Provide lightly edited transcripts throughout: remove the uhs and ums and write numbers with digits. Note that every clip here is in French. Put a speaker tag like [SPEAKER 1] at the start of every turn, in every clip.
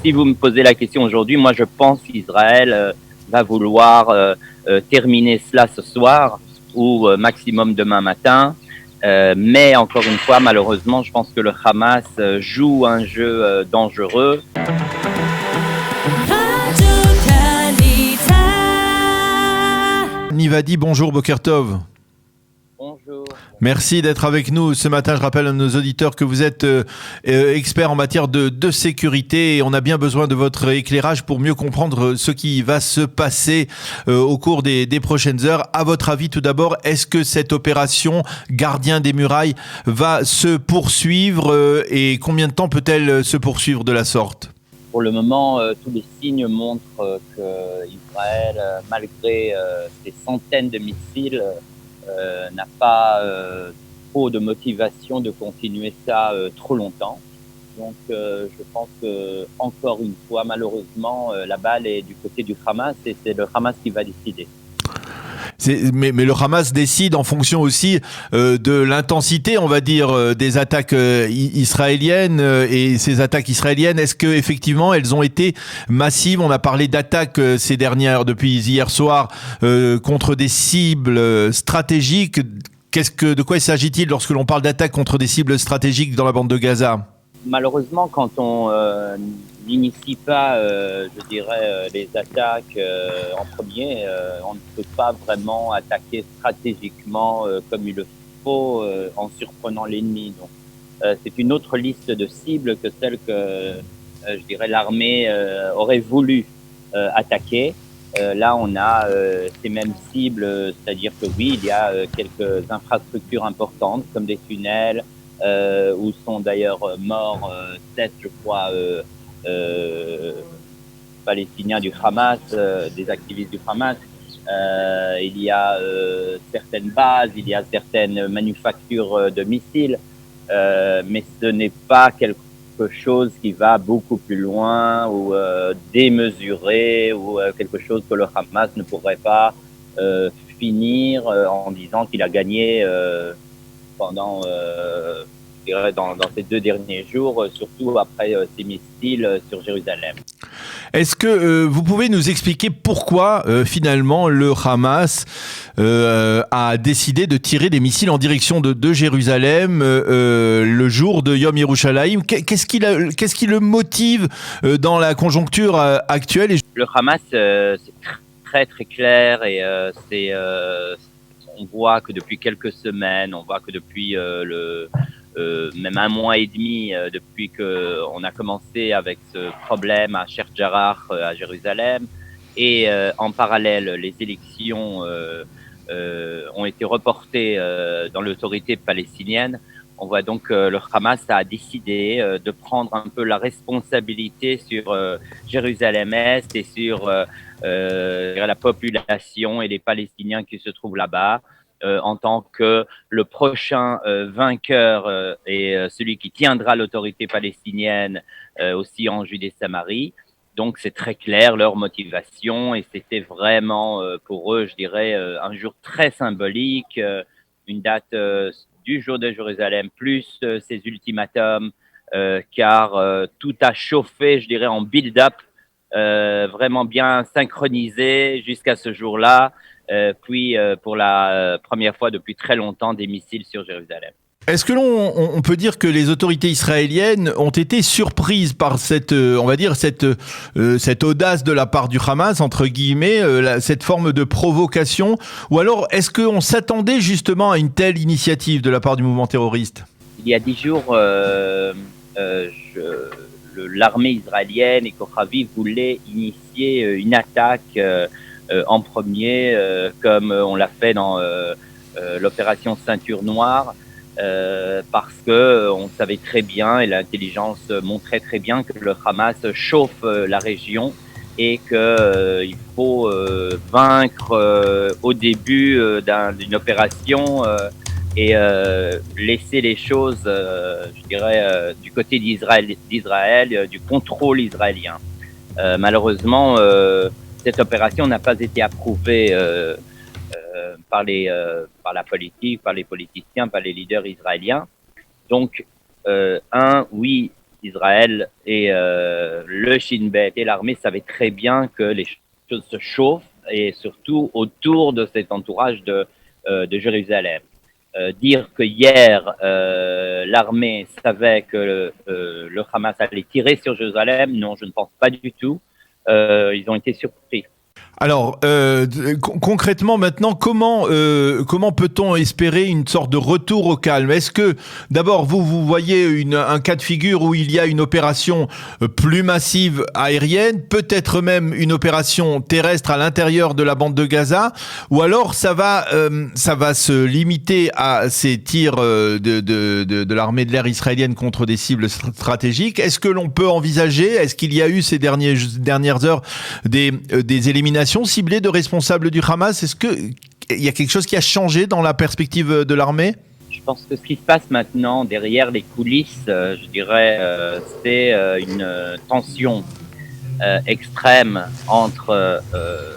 [SPEAKER 1] si vous me posez la question aujourd'hui, moi je pense qu'Israël va vouloir terminer cela ce soir ou maximum demain matin. Mais encore une fois, malheureusement, je pense que le Hamas joue un jeu dangereux.
[SPEAKER 2] Nivadi, bonjour, Boker Tov.
[SPEAKER 1] Bonjour.
[SPEAKER 2] Merci d'être avec nous ce matin. Je rappelle à nos auditeurs que vous êtes expert en matière de sécurité et on a bien besoin de votre éclairage pour mieux comprendre ce qui va se passer au cours des prochaines heures. À votre avis, tout d'abord, est-ce que cette opération Gardien des murailles va se poursuivre et combien de temps peut-elle se poursuivre de la sorte ?
[SPEAKER 1] Pour le moment, tous les signes montrent qu'Israël, malgré ses centaines de missiles, n'a pas trop de motivation de continuer ça trop longtemps. Donc je pense que encore une fois, malheureusement, la balle est du côté du Hamas et c'est le Hamas qui va décider.
[SPEAKER 2] Mais le Hamas décide en fonction aussi de l'intensité, on va dire, des attaques israéliennes et ces attaques israéliennes. Est-ce que effectivement elles ont été massives ? On a parlé d'attaques ces dernières depuis hier soir contre des cibles stratégiques. De quoi s'agit-il lorsque l'on parle d'attaques contre des cibles stratégiques dans la bande de Gaza ?
[SPEAKER 1] Malheureusement, quand on n'initie pas, je dirais, les attaques en premier, on ne peut pas vraiment attaquer stratégiquement comme il le faut en surprenant l'ennemi. Donc, c'est une autre liste de cibles que celle que, je dirais, l'armée aurait voulu attaquer. Là, on a ces mêmes cibles, c'est-à-dire que oui, il y a quelques infrastructures importantes comme des tunnels, où sont d'ailleurs morts 7, je crois, Palestiniens du Hamas, des activistes du Hamas. Il y a certaines bases, il y a certaines manufactures de missiles, mais ce n'est pas quelque chose qui va beaucoup plus loin ou démesuré ou quelque chose que le Hamas ne pourrait pas finir en disant qu'il a gagné pendant, je dirais, dans ces 2 derniers jours, surtout après ces missiles sur Jérusalem.
[SPEAKER 2] Est-ce que vous pouvez nous expliquer pourquoi finalement le Hamas a décidé de tirer des missiles en direction de Jérusalem le jour de Yom Yerushalayim ? Qu'est-ce qui le motive dans la conjoncture actuelle ?
[SPEAKER 1] Le Hamas, c'est très très clair et on voit que depuis quelques semaines, on voit que depuis même un mois et demi, depuis qu'on a commencé avec ce problème à Sheikh Jarrah, à Jérusalem, et en parallèle, les élections ont été reportées dans l'autorité palestinienne. On voit donc que le Hamas a décidé de prendre un peu la responsabilité sur Jérusalem-Est et sur la population et les Palestiniens qui se trouvent là-bas, en tant que le prochain vainqueur et celui qui tiendra l'autorité palestinienne aussi en Judée-Samarie. Donc c'est très clair leur motivation et c'était vraiment pour eux, je dirais, un jour très symbolique, une date du jour de Jérusalem, plus ces ultimatums, car tout a chauffé, je dirais, en build-up, vraiment bien synchronisé jusqu'à ce jour-là, puis pour la première fois depuis très longtemps, des missiles sur Jérusalem.
[SPEAKER 2] Est-ce que on peut dire que les autorités israéliennes ont été surprises par cette, on va dire, cette audace de la part du Hamas, entre guillemets, cette forme de provocation, ou alors est-ce qu'on s'attendait justement à une telle initiative de la part du mouvement terroriste ?
[SPEAKER 1] Il y a 10 jours, l'armée israélienne et Kochavi voulaient initier une attaque en premier, comme on l'a fait dans l'opération Ceinture Noire. Parce que on savait très bien et l'intelligence montrait très bien que le Hamas chauffe la région et que il faut vaincre au début d'une opération et laisser les choses, je dirais, du côté d'Israël, du contrôle israélien. Malheureusement, cette opération n'a pas été approuvée par la politique, par les politiciens, par les leaders israéliens. Donc, oui, Israël et le Shin Bet et l'armée savaient très bien que les choses se chauffent, et surtout autour de cet entourage de Jérusalem. Dire que hier, l'armée savait que le Hamas allait tirer sur Jérusalem, non, je ne pense pas du tout. Ils ont été surpris.
[SPEAKER 2] Alors, concrètement maintenant, comment peut-on espérer une sorte de retour au calme? Est-ce que, d'abord, vous voyez un cas de figure où il y a une opération plus massive aérienne, peut-être même une opération terrestre à l'intérieur de la bande de Gaza, ou alors ça va se limiter à ces tirs de l'armée de l'air israélienne contre des cibles stratégiques? Est-ce que l'on peut envisager, est-ce qu'il y a eu ces dernières heures des éliminations ciblées de responsables du Hamas? Est-ce qu'il y a quelque chose qui a changé dans la perspective de l'armée?
[SPEAKER 1] Je pense que ce qui se passe maintenant derrière les coulisses, je dirais, c'est une tension extrême entre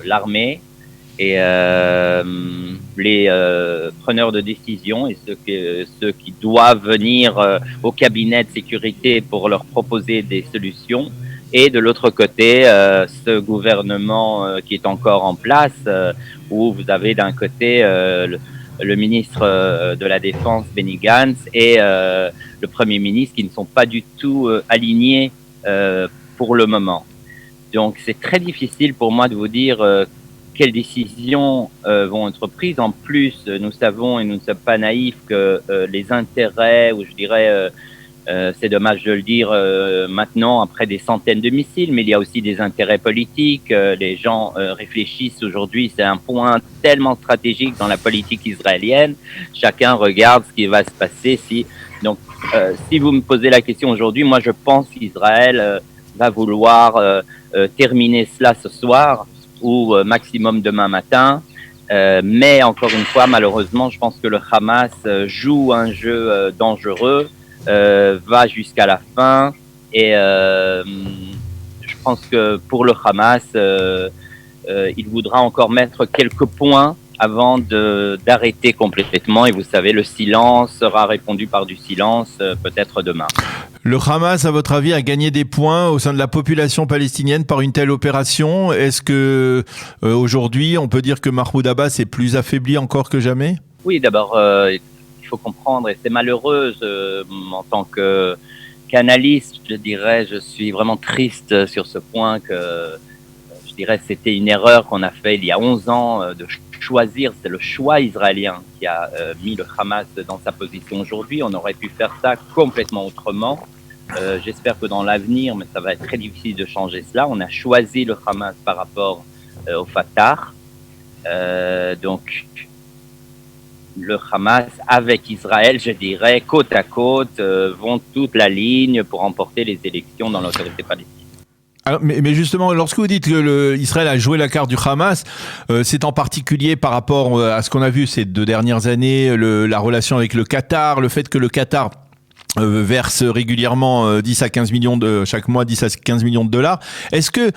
[SPEAKER 1] l'armée et les preneurs de décision et ceux qui doivent venir au cabinet de sécurité pour leur proposer des solutions. Et de l'autre côté, ce gouvernement qui est encore en place, où vous avez d'un côté le ministre de la Défense, Benny Gantz, et le Premier ministre, qui ne sont pas du tout alignés pour le moment. Donc c'est très difficile pour moi de vous dire quelles décisions vont être prises. En plus, nous savons, et nous ne sommes pas naïfs, que les intérêts, ou je dirais... c'est dommage de le dire maintenant, après des centaines de missiles, mais il y a aussi des intérêts politiques. Les gens réfléchissent aujourd'hui, c'est un point tellement stratégique dans la politique israélienne. Chacun regarde ce qui va se passer. Donc, si vous me posez la question aujourd'hui, moi je pense qu'Israël va vouloir terminer cela ce soir ou maximum demain matin. Mais encore une fois, malheureusement, je pense que le Hamas joue un jeu dangereux. Va jusqu'à la fin, et je pense que pour le Hamas, il voudra encore mettre quelques points avant d'arrêter complètement, et vous savez, le silence sera répondu par du silence, peut-être demain.
[SPEAKER 2] Le Hamas, à votre avis, a gagné des points au sein de la population palestinienne par une telle opération? Est-ce que aujourd'hui, on peut dire que Mahmoud Abbas est plus affaibli encore que jamais?
[SPEAKER 1] Oui, d'abord, faut comprendre, et c'est malheureux en tant qu'analyste, je dirais, je suis vraiment triste sur ce point, que je dirais c'était une erreur qu'on a fait il y a 11 ans de choisir, c'est le choix israélien qui a mis le Hamas dans sa position aujourd'hui. On aurait pu faire ça complètement autrement. J'espère que dans l'avenir, mais ça va être très difficile de changer cela, on a choisi le Hamas par rapport au Fatah. Donc le Hamas avec Israël, je dirais, côte à côte, vont toute la ligne pour remporter les élections dans l'autorité palestinienne.
[SPEAKER 2] Alors, mais justement, lorsque vous dites que Israël a joué la carte du Hamas, c'est en particulier par rapport à ce qu'on a vu ces 2 dernières années, la relation avec le Qatar, le fait que le Qatar verse régulièrement 10 à 15 millions chaque mois 10 à 15 millions de dollars. Est-ce que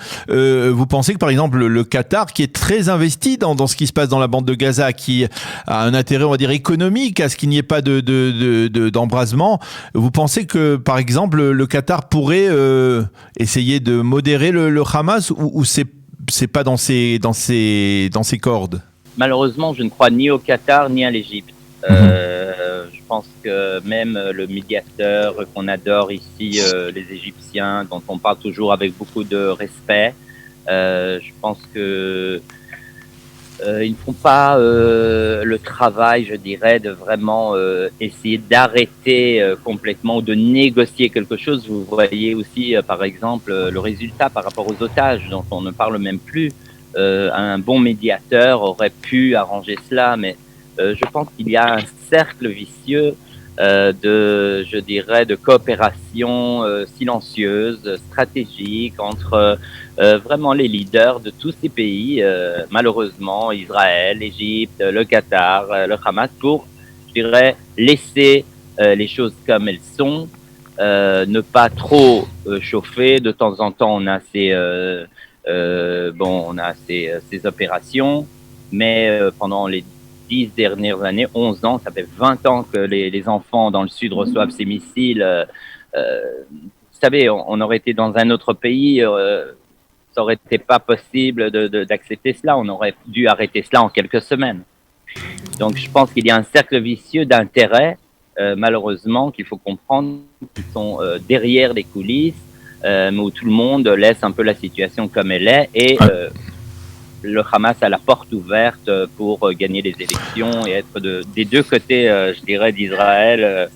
[SPEAKER 2] vous pensez que par exemple le Qatar, qui est très investi dans ce qui se passe dans la bande de Gaza, qui a un intérêt, on va dire, économique à ce qu'il n'y ait pas d'embrasement, vous pensez que par exemple le Qatar pourrait essayer de modérer le Hamas, ou c'est pas dans ses cordes?
[SPEAKER 1] Malheureusement, je ne crois ni au Qatar ni à l'Égypte. Je pense que même le médiateur qu'on adore ici, les Égyptiens, dont on parle toujours avec beaucoup de respect, je pense que ils ne font pas le travail, je dirais, de vraiment essayer d'arrêter complètement ou de négocier quelque chose. Vous voyez aussi, par exemple, le résultat par rapport aux otages, dont on ne parle même plus. Un bon médiateur aurait pu arranger cela, mais je pense qu'il y a un cercle vicieux je dirais, de coopération silencieuse, stratégique entre vraiment les leaders de tous ces pays, malheureusement, Israël, l'Égypte, le Qatar, le Hamas, pour, je dirais, laisser les choses comme elles sont, ne pas trop chauffer. De temps en temps, on a ces opérations, mais pendant les 10 dernières années, 11 ans, ça fait 20 ans que les enfants dans le sud reçoivent ces missiles. savez, on aurait été dans un autre pays, ça aurait été pas possible d'accepter cela. On aurait dû arrêter cela en quelques semaines. Donc, je pense qu'il y a un cercle vicieux d'intérêts, malheureusement, qu'il faut comprendre, qui sont derrière les coulisses, mais où tout le monde laisse un peu la situation comme elle est, et le Hamas a la porte ouverte pour gagner les élections et être des deux côtés, je dirais, d'Israël,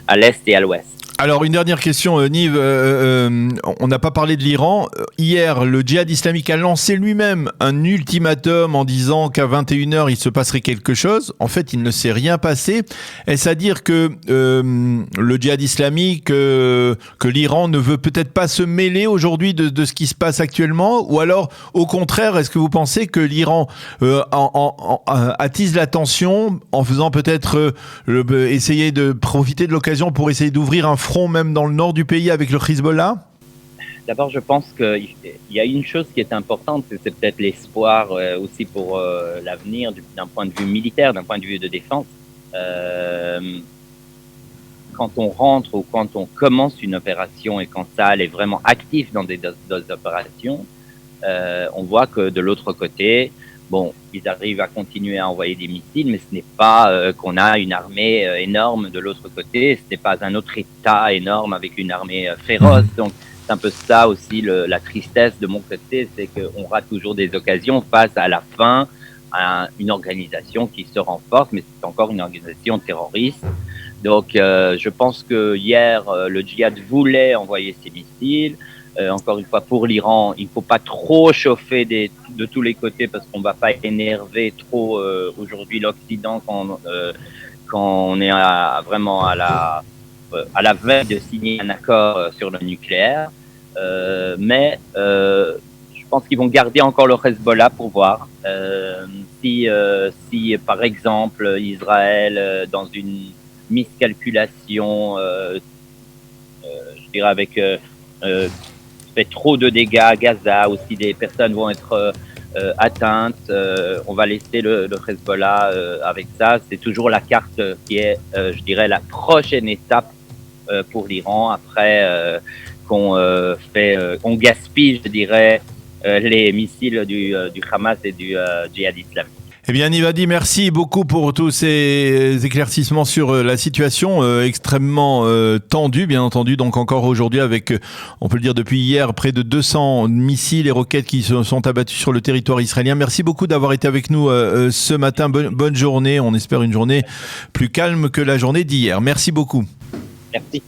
[SPEAKER 1] à l'est et à l'ouest.
[SPEAKER 2] Alors, une dernière question, Niv. On n'a pas parlé de l'Iran. Hier, le djihad islamique a lancé lui-même un ultimatum en disant qu'à 21h, il se passerait quelque chose. En fait, il ne s'est rien passé. Est-ce à dire que le djihad islamique, que l'Iran ne veut peut-être pas se mêler aujourd'hui de ce qui se passe actuellement? Ou alors, au contraire, est-ce que vous pensez que l'Iran attise la tension en faisant peut-être essayer de profiter de l'occasion pour essayer d'ouvrir un front même dans le nord du pays avec le Hezbollah?
[SPEAKER 1] D'abord, je pense qu'il y a une chose qui est importante, c'est peut-être l'espoir aussi pour l'avenir d'un point de vue militaire, d'un point de vue de défense. Quand on rentre ou quand on commence une opération et quand ça est vraiment actif dans des opérations, on voit que de l'autre côté, bon, ils arrivent à continuer à envoyer des missiles, mais ce n'est pas qu'on a une armée énorme de l'autre côté, ce n'est pas un autre État énorme avec une armée féroce. Donc, c'est un peu ça aussi la tristesse de mon côté, c'est qu'on rate toujours des occasions face à la fin à une organisation qui se renforce, mais c'est encore une organisation terroriste. Donc, je pense que hier, le djihad voulait envoyer ses missiles. Encore une fois, pour l'Iran, il ne faut pas trop chauffer de tous les côtés parce qu'on ne va pas énerver trop aujourd'hui l'Occident quand on est vraiment à la veille de signer un accord sur le nucléaire. Mais je pense qu'ils vont garder encore le Hezbollah pour voir si par exemple, Israël, dans une miscalculation, je dirais avec... fait trop de dégâts à Gaza, aussi des personnes vont être atteintes, on va laisser le Hezbollah avec ça. C'est toujours la carte qui est, je dirais, la prochaine étape pour l'Iran après qu'on gaspille, je dirais, les missiles du Hamas et du djihad islamique.
[SPEAKER 2] Eh bien, Nivadi, merci beaucoup pour tous ces éclaircissements sur la situation extrêmement tendue, bien entendu. Donc encore aujourd'hui avec, on peut le dire depuis hier, près de 200 missiles et roquettes qui se sont abattus sur le territoire israélien. Merci beaucoup d'avoir été avec nous ce matin. Bonne journée. On espère une journée plus calme que la journée d'hier. Merci beaucoup.
[SPEAKER 1] Merci.